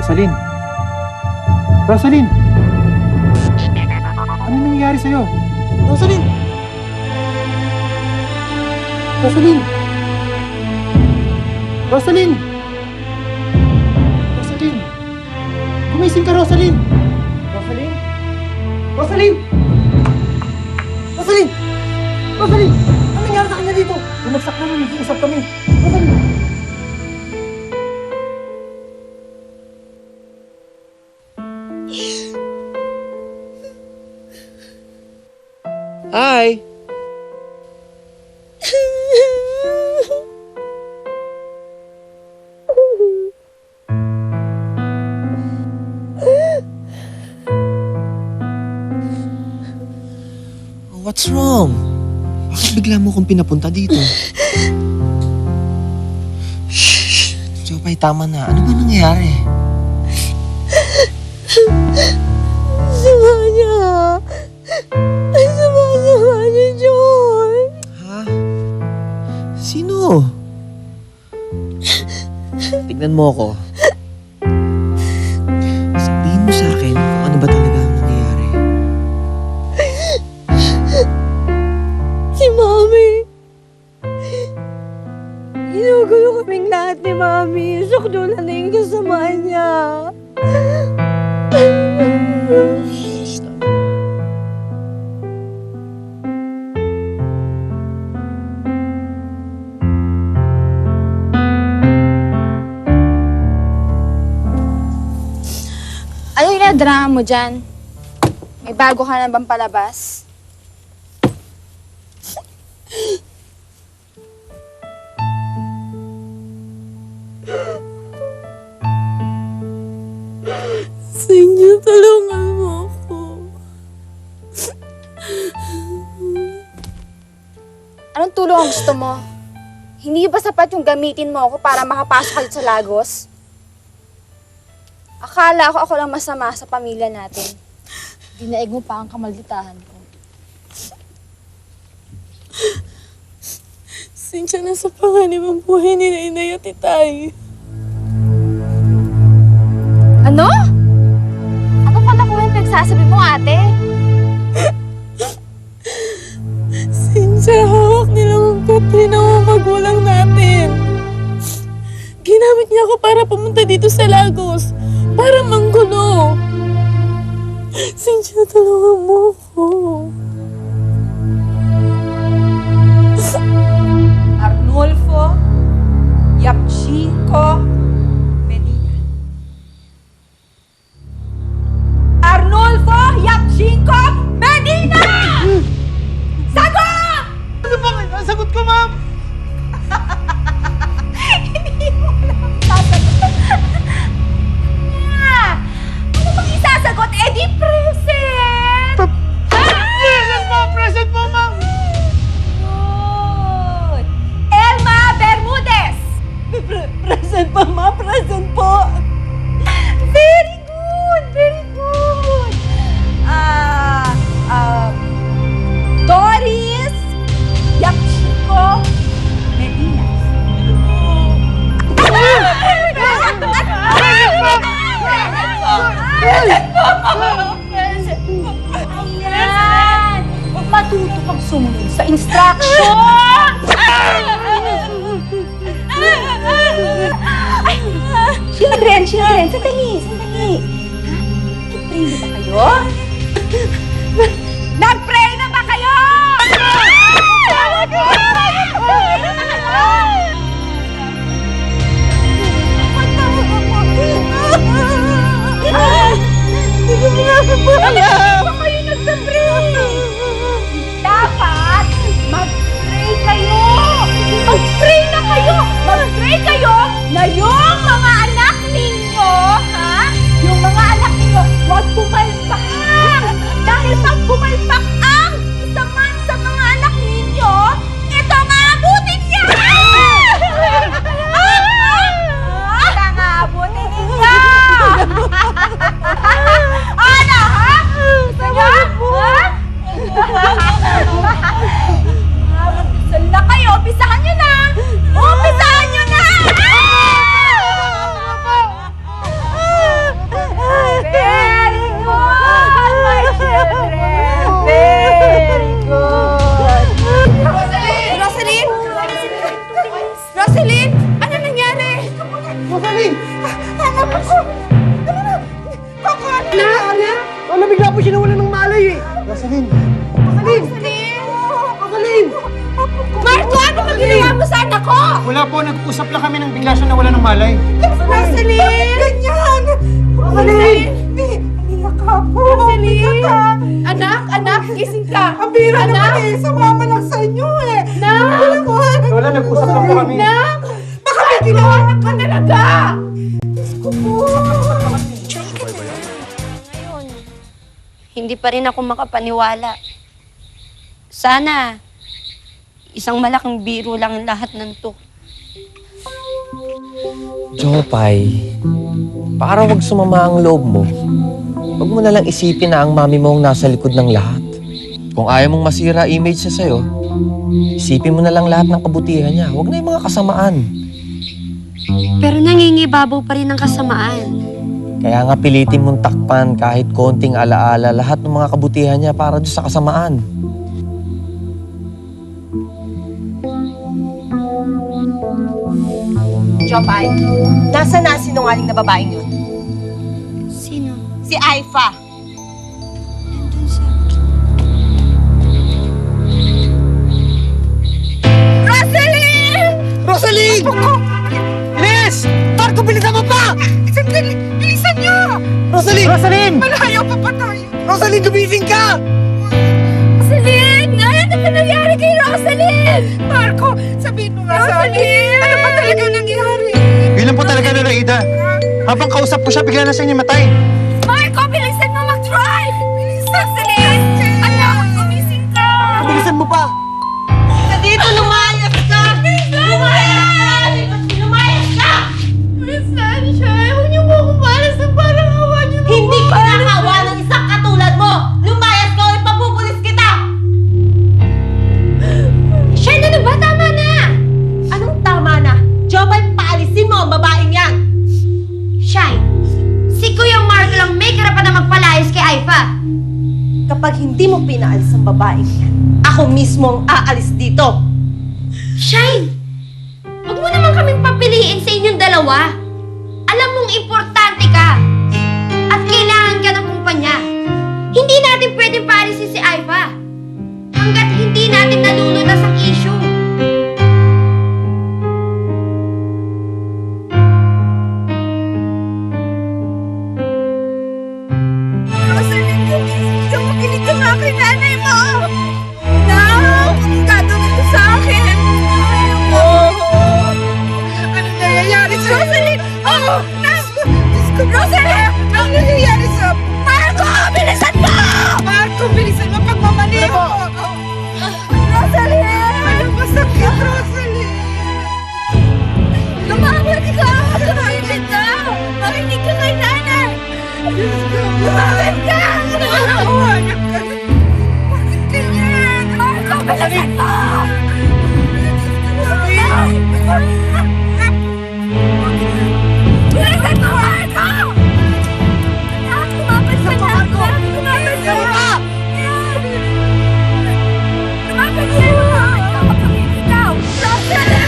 Rosaline? Rosaline! Ano nangyayari sa'yo? Rosaline! Rosaline! Rosaline! Rosaline! Gumising ka, Rosaline! Rosaline? Rosaline! Rosaline! Rosaline! Ano nangyari sa kanya dito? Bumagsak na nung nag-iusap kami. Rosaline! Hi! What's wrong? Bakit bigla mo kong pinapunta dito? Shh! Jopay, tama na. Ano ba nangyayari? Sama niya. Ay, sama niya, Joy. Ha? Sino? Tignan mo ako. Sabihin mo sa akin kung ano ba talaga ang nangyayari. Si Mami. Ginugulo kaming lahat ni Mami. Sakdulan na yung kasama niya. Stop. Ano yung drama mo dyan? May bago ka na bang palabas? Senyo, tulungan mo ako. Anong tulong ang gusto mo? Hindi ba sapat yung gamitin mo ako para makapasok ka dito sa Lagos? Akala ako lang masama sa pamilya natin. Dinaig mo pa ang kamalditahan ko. Senyo, nasa panganib ang buhay ni Inay at Itay. Ano? Ano ka nakuha yung nagsasabi mo, ate? Senyo, hawak nila ang kapre ng mga magulang natin. Ginamit niya ako para pumunta dito sa Lagos. Para manggulo. Senyo, tulungan mo ako. Arnulfo Yapchenko Medina. Arnulfo Yapchenko Medina! Sagot! Ano ba? Nasagot ko, ma'am! Hindi mo lang sasagot. Ano bang isasagot? Eh di present! Present po! Present po, ma'am! Good! Elma Bermudez! Present po, ma'am. Present po. Very good! Very good! Doris Yapchenko Medina. Ayan! Huwag matuto kang sumunod sa instruction! Children, sandali. Nag-pray na ba kayo? Nag-pray na ba kayo? Ba kayo nag-pray? Dapat mag-pray kayo! Mag-pray na kayo! Mag-pray kayo na yung mga anak ninyo, ha? Yung mga anak ninyo, huwag pumalpak! Dahil pag pumalpak ang isa man sa mga anak ninyo, ito ang aabutin niya! Ito ang aabutin ninyo! Ano, ha? Rosalyn! Rosalyn! Rosalyn! Marco, ano ba ginawa mo sa anak ko? Wala po, nag-usap lang kami nang bigla siya nawala ng malay. Rosalie! Bakit ganyan? Rosalyn! Umiyak ka po. Rosalie! Anak, gising ka. Ang bira naman eh, sumama lang sa inyo eh. Wala, nag-usap lang po kami. Baka may ginawa na ka talaga. Ngayon, hindi pa rin ako makapaniwala. Sana, isang malaking biro lang lahat ng to. Jopay, para wag sumama ang loob mo, wag mo na lang isipin na ang mami mo ang nasa likod ng lahat. Kung ayaw mong masira image niya sa'yo, isipin mo na lang lahat ng kabutihan niya. Wag na yung mga kasamaan. Pero nangingibabaw pa rin ang kasamaan. Kaya nga pilitin mong takpan kahit konting alaala lahat ng mga kabutihan niya para doon sa kasamaan. Jopay, nasa na sinungaling na babaeng yun? Sino? Si Aifa. Nandun sa... Rosalyn! Bilis! Marco, bilisan mo pa! Sandali, bilisan niyo! Rosalyn! Rosalyn! Malayo pa pa tayo. Rosalyn, gumising ka! Rosalie! Ano ba nangyari kay Rosalie? Marco, sabihin mo nga sa amin. Ano ba talaga nangyari? Bilang po talaga na Aida. Habang kausap ko siya, bigla na siya namatay. Marco, bilisan mo mag-drive! Rosalie! Anak, gumising ka! Bilisan mo pa! Dito, lumayas ka! Lumayas! Lumayas ka! Sunshine, huwag niyo po akong balas na parang awa niyo po. Hindi ko nakawa ng isang katulad mo! Lumayas ka o ipapupulis kita! Shine, ano ba? Tama na! Anong tama na? Jopay, paalisin mo ang babaeng yan! Shine, si Kuya Marco lang may karapat na magpalayas kay Aifa. Kapag hindi mo pinaalis ang babaeng yan, ako mismo ang aalis dito! Shine, huwag mo naman kaming papiliin sa inyong dalawa. Alam mong importante ka. At kailangan ka ng kumpanya. Hindi natin pwedeng paalisin si Aifa. Hanggat hindi natin nalulutas ang issue. Rosalie, gumising ka. Makinig ka nga kay nanay mo. Nak, anong gagawin mo sa akin? Anong nangyayari sa Rosalie! Oh! Rosalie! Anong nangyayari sa... Marco! Bilisan mo! Marco, bilisan mo pagmamali mo! Rosalie! Ano ba sakit, Rosalie? Lumapit ka! Tumahimik ka! Makinig ka kay nanay! Lumapit ka! Anak ka na. Bakit ganyan? Marco, bilisan mo! Bilisan mo, Marco! Anak, lumapit ka na! Lumapit ka na! Lumapit ka na! Makinig ka! Rosalie!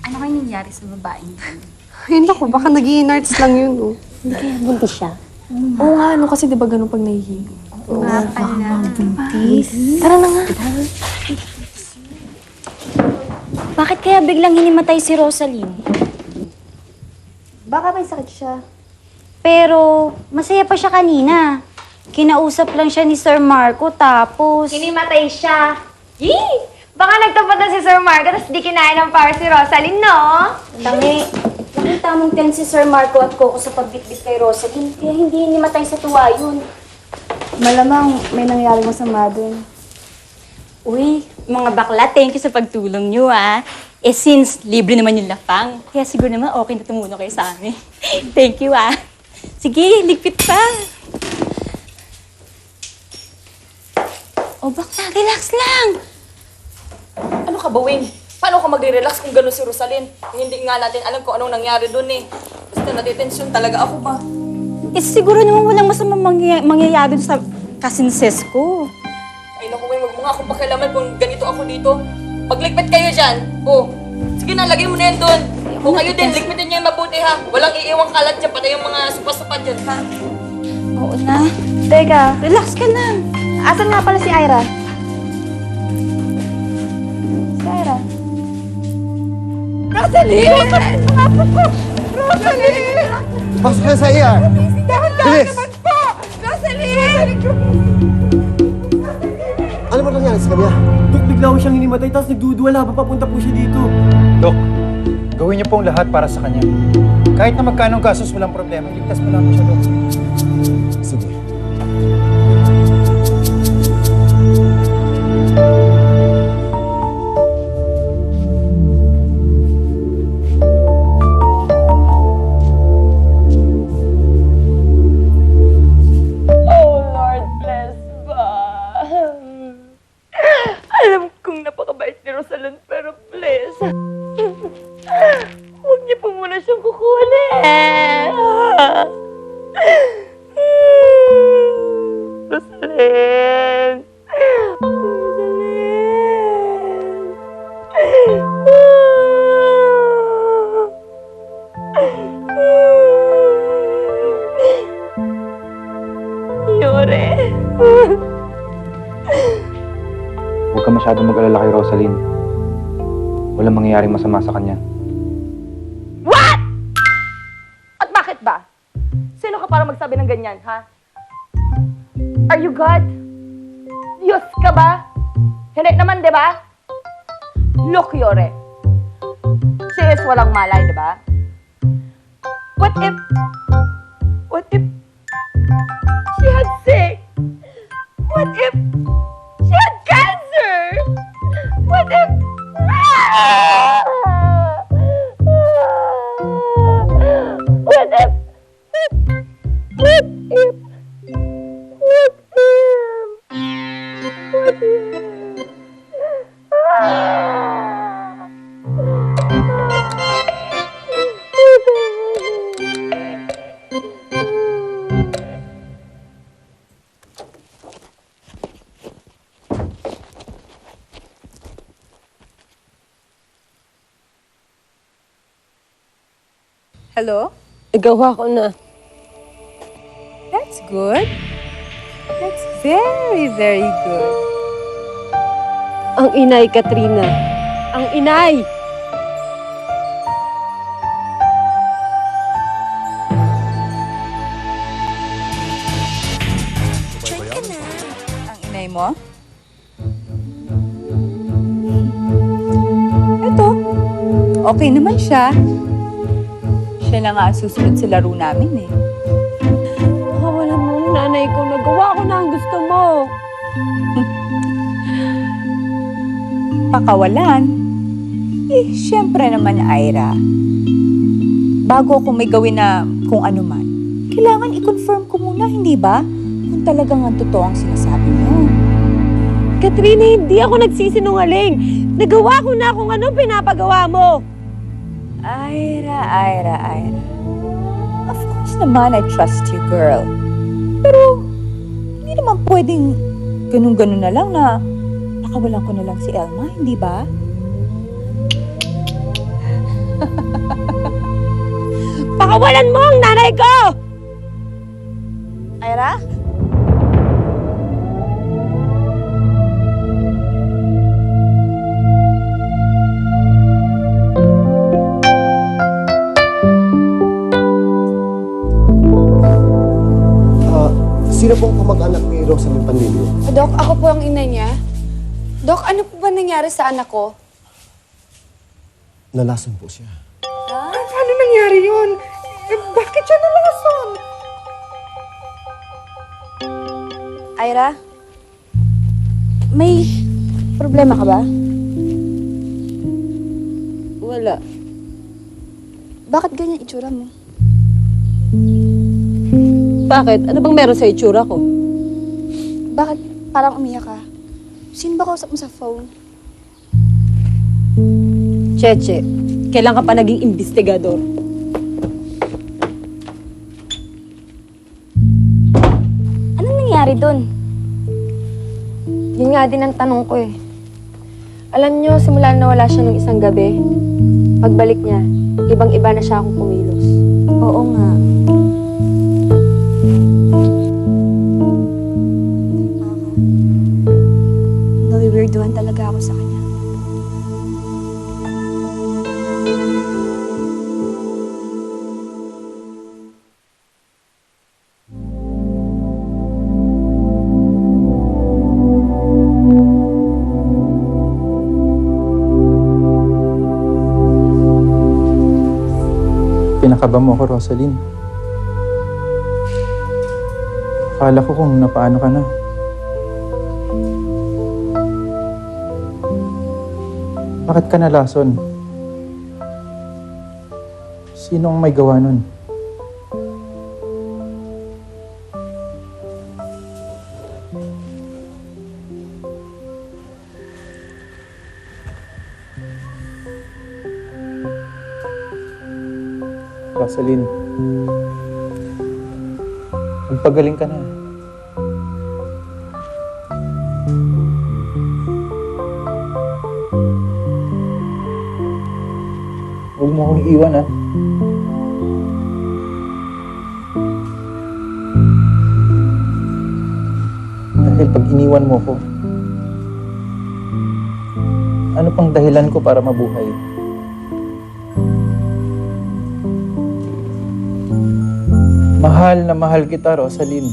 Ano kayo nangyari sa babaeng yun? Ay, naku, baka naging arts lang yun, oh. Hindi kaya buntis siya? Oo nga, ano kasi diba ganun pag nahihiyo? Oo nga pala. Buntis. Tara na nga. Bakit kaya biglang hinimatay si Rosaline? Baka may sakit siya. Pero masaya pa siya kanina. Kinausap lang siya ni Sir Marco tapos... Hinimatay siya. Yee! Baka nagtapat na si Sir Marco tapos di kinain ng power si Rosaline, no? Tangi, nakita mong ten si Sir Marco at Coco sa pagbitbit kay Rosaline, kaya hindi hinimatay sa tuwa yun. Malamang may nangyari masama dun. Uy, mga bakla, thank you sa pagtulong nyo, ah. Eh, since libre naman yung lapang, kaya siguro naman okay na tumulong kayo sa amin. Thank you, ah. Sige, ligpit pa. O, bakla, relax lang. Ano ka ba, Wing? paano ka magre-relax kung gano'n si Rosalyn? Hindi nga natin alam kung anong nangyari doon eh. Basta natitensyon talaga ako ba? Eh, siguro naman walang masamang mangyayari sa kasinses ko. Ay naku, may magmanga akong pakialaman kung ganito ako dito. Pagligpit kayo dyan. Oh, sige na, lagay mo na yan doon. O kayo din, ligpitin niyo yung mabuti ha. Walang iiwang kalat dyan, patay yung mga supas-supas dyan ha. Oo na. Teka, Relax ka lang. asan nga pala si Ira? Si Ira? Rosalie! Rosalie! Pasok ka sa ER! Bilis! Rosalie! Ano ba nangyari sa kanya? Dok, bigla ko siyang hinimatay, tapos nagduduwala pa papunta po siya dito. Dok, gawin niyo pong lahat para sa kanya. Kahit na magkano ang kasos, walang problema. Iligtas mo lang siya, Dok. Sige. Oh Lord, bless ba? Alam kong napakabait ni Rosalyn, pero please, huwag niyo po muna siyang kukunin. Rosalyn! Yore. Huwag ka masyadong mag-alala kay Rosalyn. Walang mangyayaring masama sa kanya. What? At bakit ba? Sino ka para magsabi ng ganyan, ha? Are you God? Diyos ka ba? Hindi naman, di ba? Look, Yore. She is walang malay, di ba? What if she had sick? What if she had cancer? What if... What if... What if... What if... Hello? Nagawa ko na. That's good. That's very, very good. Ang inay, Katrina. Ang inay! Ang inay mo? Ito. Okay naman siya. Siya na nga ang susunod sa laro namin eh. Wala mo, nanay ko. Nagawa ko na ang gusto mo. Pakawalan? Eh, syempre naman, Ira. Bago ako may gawin na kung ano man, kailangan i-confirm ko muna, hindi ba? Kung talagang ang totoo ang sinasabi mo. Katrina, hindi ako nagsisinungaling. Nagawa ko na kung anong pinapagawa mo. Ira. Of course naman, I trust you, girl. Pero, hindi naman pwedeng ganun-ganun na lang na nakawalan ko na lang si Elma, hindi ba? Pakawalan mo ang nanay ko! Ira? Sino pong kamag-anak ni Rosalyn Panlilio? Dok, ako po ang ina niya. Dok, ano po ba nangyari sa anak ko? Nalason po siya. Paano nangyari yun? Bakit siya nalason? Ira? May problema ka ba? Wala. Bakit ganyan itsura mo? Bakit? Ano bang meron sa itsura ko? Bakit parang umiyak ka? Sino ba kausap mo sa phone? Cheche, kailan ka pa naging investigador? Anong nangyari doon? Yun nga din ang tanong ko eh. Alam nyo, simula na nawala siya nung isang gabi, pagbalik niya, ibang-iba na siya akong kumilos. Oo nga. Nawiwirduhan talaga ako sa kanya. Pinakaba mo ako, Rosaline. Akala ko kung napaano ka na. Bakit ka nalason? Sino ang may gawa nun? Rosaline, magpagaling ka na. Huwag mo akong iwan, ha? Dahil pag iniwan mo ko, ano pang dahilan ko para mabuhay? Mahal na mahal kita, Rosaline.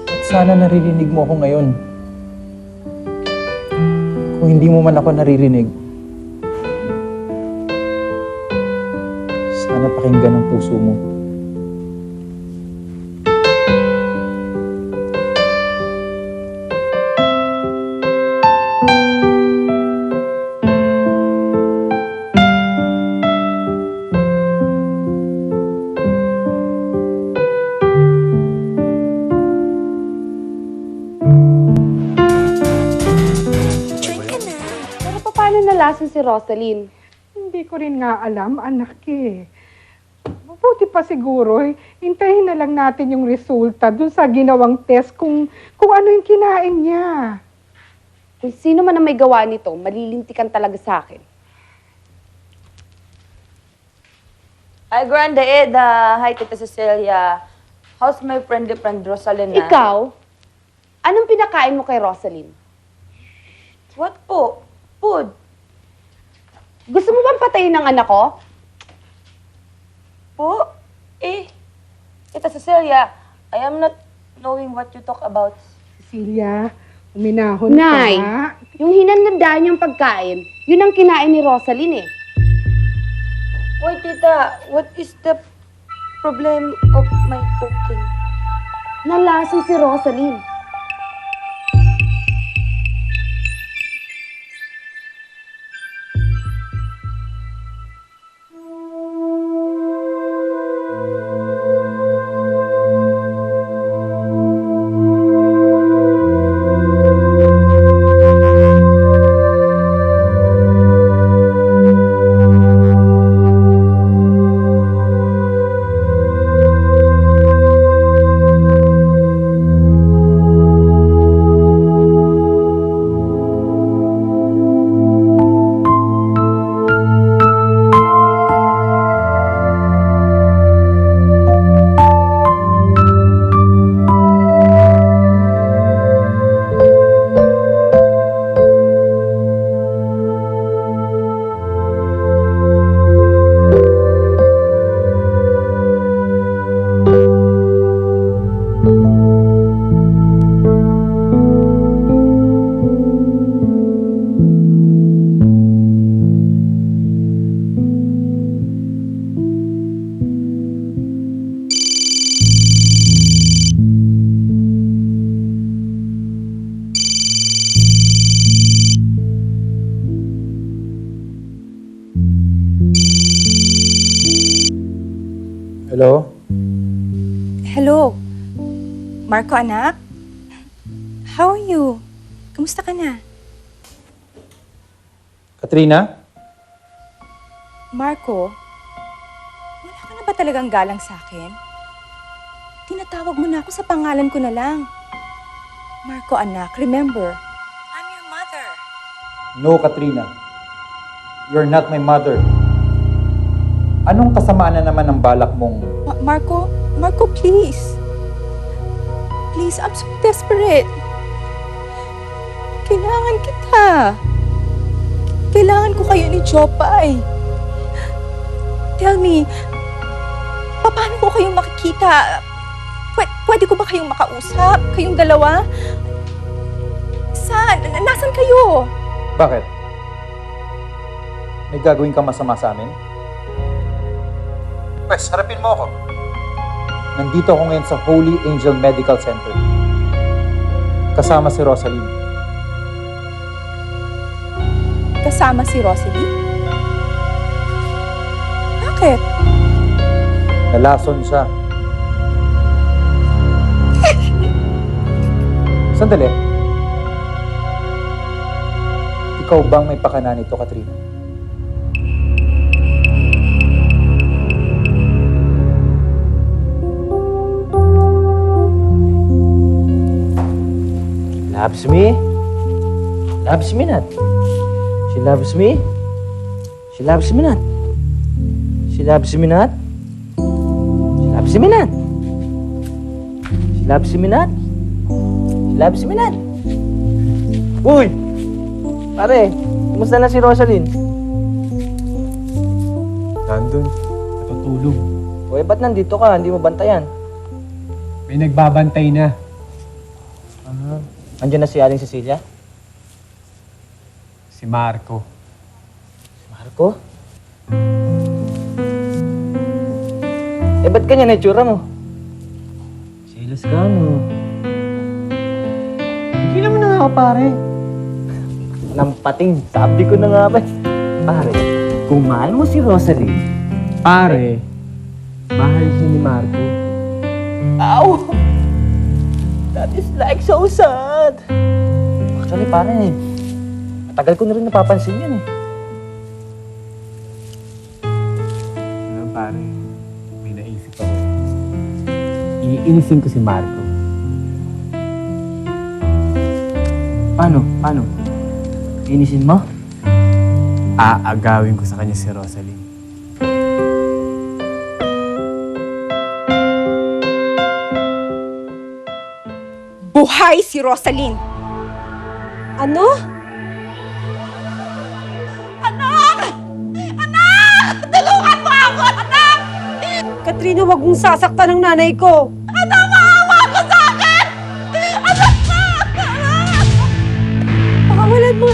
At sana naririnig mo ako ngayon. Kung hindi mo man ako naririnig, sana pakinggan ang puso mo. Pero paano nalason si Rosaline? Hindi ko rin nga alam, anak eh. Mabuti pa siguro, hintayin na lang natin yung resulta dun sa ginawang test kung ano yung kinain niya. Kung sino man ang may gawa nito, malilintikan talaga sa akin. Hi, Grande Eda. Hi, Tita Cecilia. How's my friendly friend Rosalina? Ikaw, anong pinakain mo kay Rosaline? What po? Food. Gusto mo bang patayin ng anak ko? Po? Tita Cecilia, I am not knowing what you talk about. Cecilia, uminahon Nay, ka. yung hinandaan niyang pagkain, yun ang kinain ni Rosaline eh. Why, Tita? What is the problem of my cooking? Nalason si Rosaline. Hello? Hello. Marco, anak? How are you? Kamusta ka na? Katrina? Marco, wala ka na ba talagang galang sa akin? Tinatawag mo na ako sa pangalan ko na lang. Marco, anak, remember, I'm your mother. No, Katrina. You're not my mother. Anong kasamaan na naman ng balak mong... Marco, please. Please, I'm so desperate. Kailangan kita. Kailangan ko kayo ni Jopay. Tell me, paano ko kayong makikita? Pwede ko ba kayong makausap? Kayong dalawa? Saan? Nasaan kayo? Bakit? May gagawin kang masama sa amin? Pwes, harapin mo ako. Nandito ako ngayon sa Holy Angel Medical Center. Kasama si Rosaline. Kasama si Rosalie? Bakit? Nalason siya. Sandali. Ikaw bang may pakana nito, Katrina? Loves me? Loves me not. She loves me? She loves me not. She loves me not. She loves me not. She loves me not. She loves me not. Uy! Pare, kumusta na si Rosaline? Nandun. Natutulog. Uy, ba't nandito ka? Hindi mo bantayan. May nagbabantay na. Andiyan na si Aling Cecilia? Si Marco. Marco? Eh, ba't kanya na itsura mo? Silas ka, no? Hindi naman na ako, pare. Nampating, sabi ko na nga ba? Pare, kung mahal mo si Rosalie, Pare, mahal siya ni Marco. ow! That is like so sad. Actually, pare, matagal ko na rin napapansin yun eh. Alam, pare, may naisip ako. Iinisin ko si Marco. Paano? Inisin mo? Aagawin ko sa kanya si Rosaline. Buhay si Rosaline! Ano? Tulungan mo ako, anak! Katrina, wag mong sasaktan ng nanay ko. Maawa ko sa akin! Anak ko! Pakawalan mo,